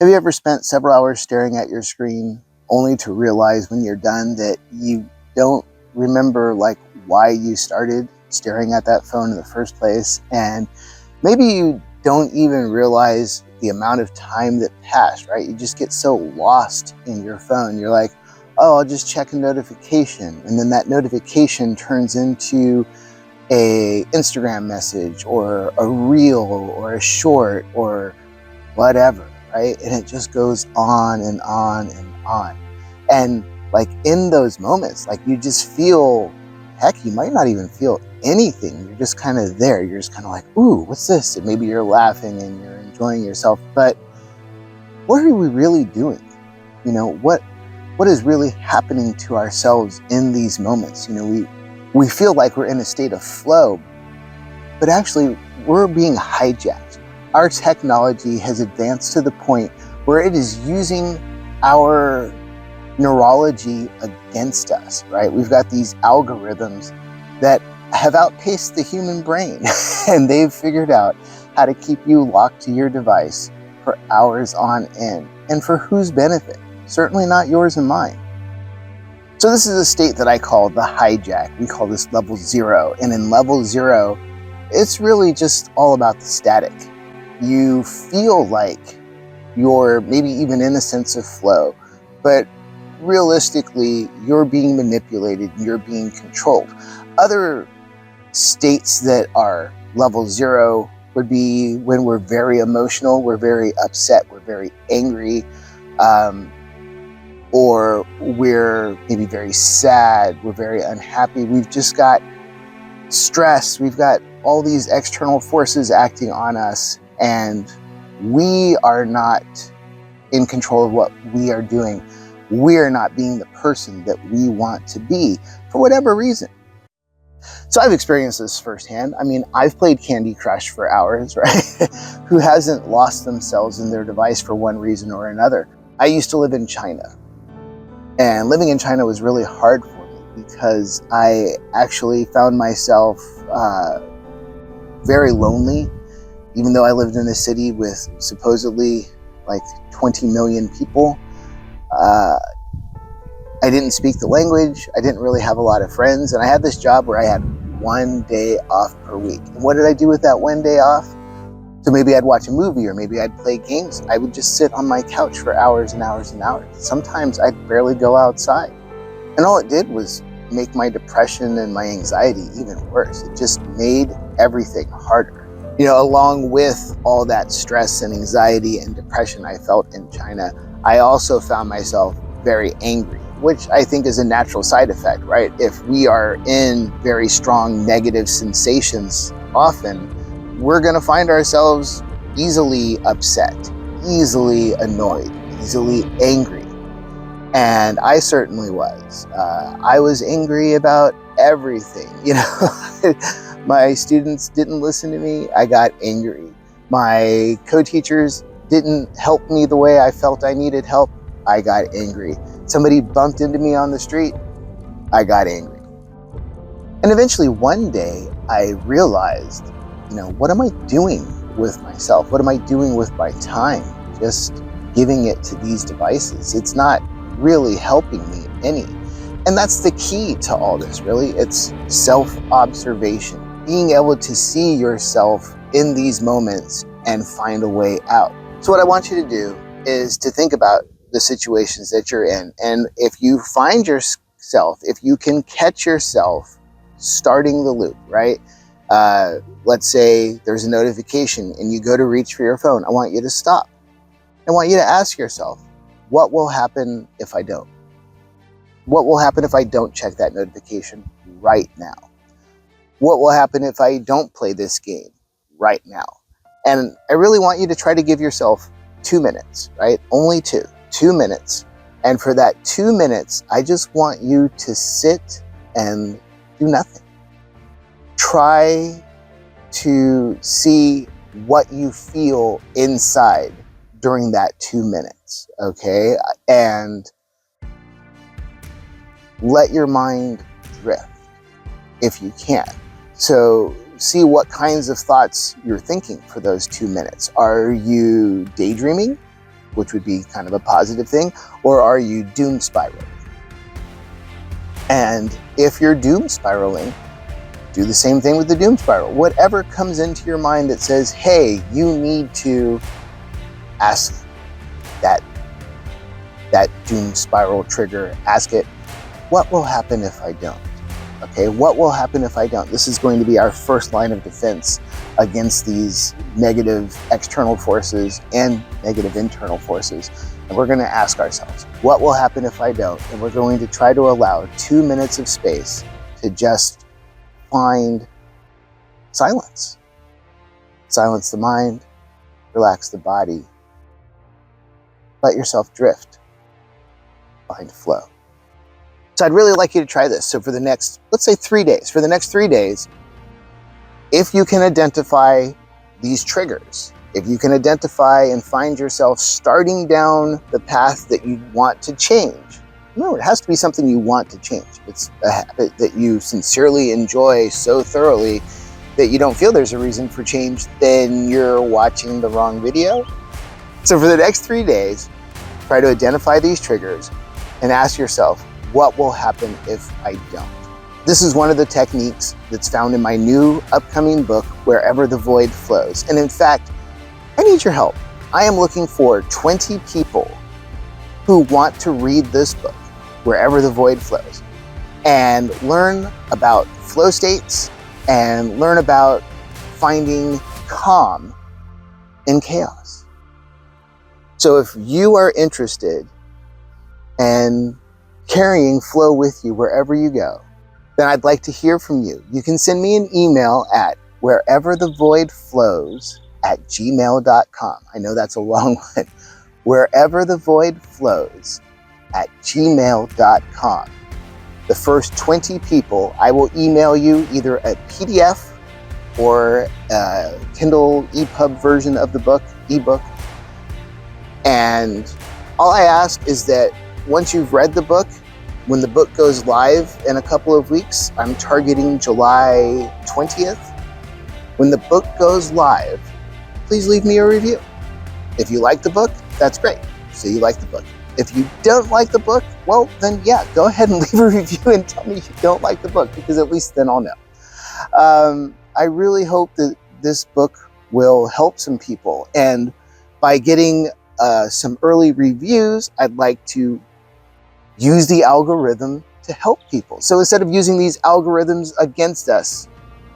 Have you ever spent several hours staring at your screen only to realize when you're done that you don't remember why you started staring at that phone in the first place? And maybe you don't even realize the amount of time that passed, right? You just get so lost in your phone. You're like, oh, I'll just check a notification. And then that notification turns into a Instagram message or a reel or a short or whatever, right? And it just goes on and on and on. And in those moments, you just feel, heck, you might not even feel anything. You're just kind of there. You're just kind of like, ooh, what's this? And maybe you're laughing and you're enjoying yourself. But what are we really doing? What is really happening to ourselves in these moments? We feel like we're in a state of flow, but actually we're being hijacked. Our technology has advanced to the point where it is using our neurology against us, right? We've got these algorithms that have outpaced the human brain and they've figured out how to keep you locked to your device for hours on end. And for whose benefit? Certainly not yours and mine. So this is a state that I call the hijack. We call this level 0. And in level 0, it's really just all about the static. You feel like you're maybe even in a sense of flow, but realistically, you're being manipulated, you're being controlled. Other states that are level 0 would be when we're very emotional, we're very upset, we're very angry, or we're maybe very sad, we're very unhappy. We've just got stress, we've got all these external forces acting on us, and we are not in control of what we are doing. We are not being the person that we want to be for whatever reason. So I've experienced this firsthand. I mean, I've played Candy Crush for hours, right? Who hasn't lost themselves in their device for one reason or another? I used to live in China, and living in China was really hard for me because I actually found myself very lonely. Even though I lived in a city with supposedly 20 million people, I didn't speak the language. I didn't really have a lot of friends. And I had this job where I had one day off per week. And what did I do with that one day off? So maybe I'd watch a movie or maybe I'd play games. I would just sit on my couch for hours and hours and hours. Sometimes I'd barely go outside. And all it did was make my depression and my anxiety even worse. It just made everything harder. Along with all that stress and anxiety and depression I felt in China, I also found myself very angry, which I think is a natural side effect, right? If we are in very strong negative sensations, often we're going to find ourselves easily upset, easily annoyed, easily angry. And I certainly was. I was angry about everything, My students didn't listen to me, I got angry. My co-teachers didn't help me the way I felt I needed help, I got angry. Somebody bumped into me on the street, I got angry. And eventually one day I realized, what am I doing with myself? What am I doing with my time? Just giving it to these devices. It's not really helping me any. And that's the key to all this, really. It's self-observation. Being able to see yourself in these moments and find a way out. So what I want you to do is to think about the situations that you're in. And if you find yourself, if you can catch yourself starting the loop, right? Let's say there's a notification and you go to reach for your phone. I want you to stop. I want you to ask yourself, what will happen if I don't? What will happen if I don't check that notification right now? What will happen if I don't play this game right now? And I really want you to try to give yourself 2 minutes, right? Only 2 minutes. And for that 2 minutes, I just want you to sit and do nothing. Try to see what you feel inside during that 2 minutes, okay? And let your mind drift if you can. So see what kinds of thoughts you're thinking for those 2 minutes. Are you daydreaming? which would be kind of a positive thing, or are you doom spiraling? And if you're doom spiraling, do the same thing with the doom spiral. Whatever comes into your mind that says, hey, you need to ask that doom spiral trigger, ask it, what will happen if I don't? Okay, what will happen if I don't? This is going to be our first line of defense against these negative external forces and negative internal forces. And we're going to ask ourselves, what will happen if I don't? And we're going to try to allow 2 minutes of space to just find silence. Silence the mind, relax the body, let yourself drift, find flow. So I'd really like you to try this. So for the next, let's say 3 days, for the next 3 days, if you can identify these triggers, if you can identify and find yourself starting down the path that you want to change, remember, it has to be something you want to change. It's a habit that you sincerely enjoy so thoroughly that you don't feel there's a reason for change, then you're watching the wrong video. So for the next 3 days, try to identify these triggers and ask yourself, what will happen if I don't? This is one of the techniques that's found in my new upcoming book, Wherever the Void Flows. And in fact, I need your help. I am looking for 20 people who want to read this book, Wherever the Void Flows, and learn about flow states and learn about finding calm in chaos. So if you are interested in carrying flow with you wherever you go, then I'd like to hear from you. You can send me an email at whereverthevoidflows@gmail.com. I know that's a long one. whereverthevoidflows@gmail.com. The first 20 people, I will email you either a PDF or a Kindle EPUB version of the book, ebook. And all I ask is that once you've read the book, when the book goes live in a couple of weeks, I'm targeting July 20th. When the book goes live, please leave me a review. If you like the book, that's great. So you like the book. If you don't like the book, well, then yeah, go ahead and leave a review and tell me you don't like the book, because at least then I'll know. I really hope that this book will help some people. And by getting some early reviews, I'd like to use the algorithm to help people. So instead of using these algorithms against us,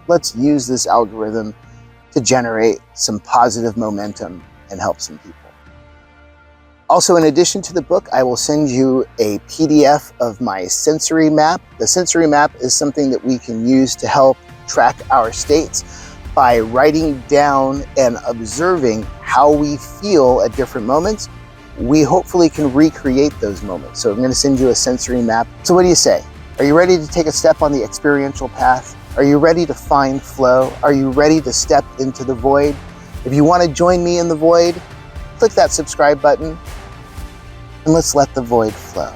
let's use this algorithm to generate some positive momentum and help some people. Also, in addition to the book, I will send you a PDF of my sensory map. The sensory map is something that we can use to help track our states by writing down and observing how we feel at different moments. We hopefully can recreate those moments. So I'm going to send you a sensory map. So what do you say? Are you ready to take a step on the experiential path? Are you ready to find flow? Are you ready to step into the void? If you want to join me in the void, click that subscribe button and let's let the void flow.